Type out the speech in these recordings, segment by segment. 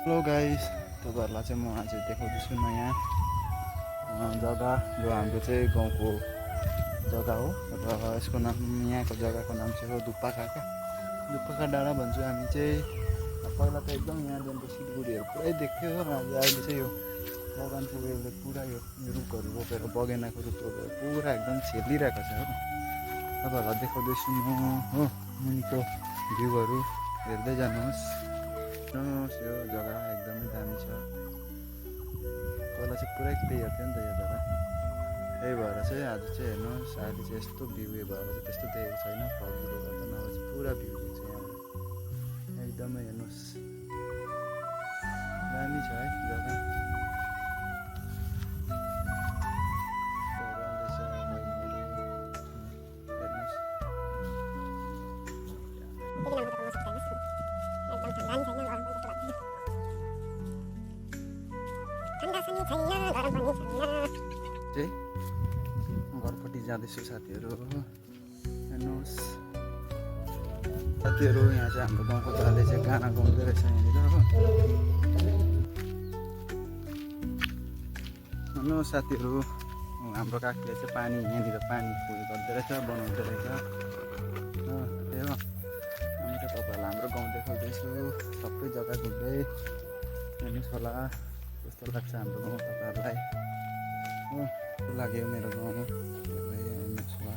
Hello guys, तपाईँहरूलाई चाहिँ म आज देखाउँदैछु नयाँ जग्गा जो हाम्रो चाहिँ गाउँको जग्गा हो र यसको नाम यहाँको जग्गाको नाम चाहिँ हो दुप्पाका दुप्पाका डाँडा भन्छौँ हामी चाहिँ। पहिला त एकदम यहाँदेखिको सिलगढीहरू पुरै देख्थ्यो हो। अहिले चाहिँ यो बगानको उयोले पुरा यो रुखहरू रोपेर बगेनाको रुख रोपेर पुरा एकदम छेलिरहेको छ हो। तपाईँहरूलाई देखाउँदैछु म हो मुनिको भ्यूहरू हेर्दै जानुहोस्। यो जग्गा एकदमै दामी छ। पहिला चाहिँ पुरै क्लियर थियो नि त यो जग्गा, त्यही भएर चाहिँ आज चाहिँ हेर्नुहोस् अहिले चाहिँ यस्तो भ्यू यो भएर चाहिँ त्यस्तो देखेको छैन फगीले गर्दा, नभए चाहिँ पुरा भ्यू देख्छ यहाँबाट एकदमै। हेर्नुहोस् दामी छ है जग्गा। चाहिँ घरपट्टि जाँदैछु साथीहरू, हेर्नुहोस् साथीहरू। यहाँ चाहिँ हाम्रो गाउँको दाले चाहिँ गाना गाउँदै रहेछ यहाँनिर हो। हेर्नुहोस् साथीहरू, हाम्रो काकीले चाहिँ पानी यहाँनिर पानी उयो गर्दै रहेछ, बनाउँदै रहेछ हो। त्यही हो, अनि चाहिँ तपाईँहरूलाई हाम्रो गाउँ देखाउँदैछु सबै जग्गा घुम्दै। हेर्नुहोस् होला कस्तो लाग्छ हाम्रो गाउँ तपाईँहरूलाई हो। कस्तो लाग्यो मेरो गाउँ हेर्नुहोस् होला।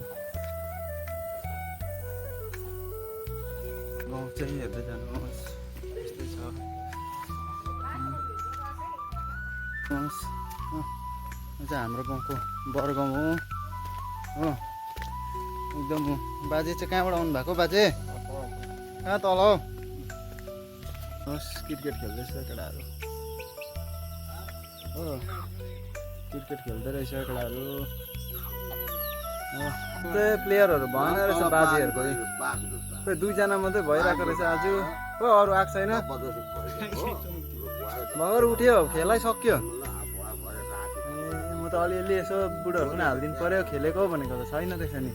गाउँ चाहिँ हेर्दै जानुहोस् यस्तै छ। यो चाहिँ हाम्रो गाउँको बरगाउँ हो एकदम। बाजे चाहिँ कहाँबाट आउनु भएको बाजे? कहाँ तल हौ? क्रिकेट खेल्दैछ केटाहरू हो, क्रिकेट खेल्दै रहेछ केटाहरू हो। त्यही प्लेयरहरू भएन रहेछ बाजेहरूको, खोइ दुईजना मात्रै भइरहेको रहेछ आज हो। अरू आएको छैन, भर्खर उठ्यो खेलै सक्यो। म त अलिअलि यसो बुढोहरू पनि हालिदिनु पर्यो खेलेको भनेको त छैन रहेछ नि।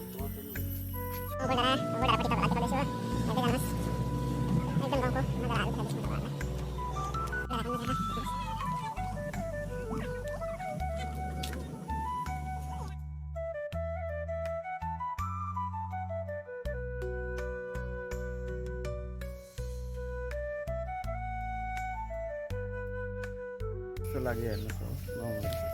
कस्तो लाग्यो हेर्नुहोस् हो गाउँहरू।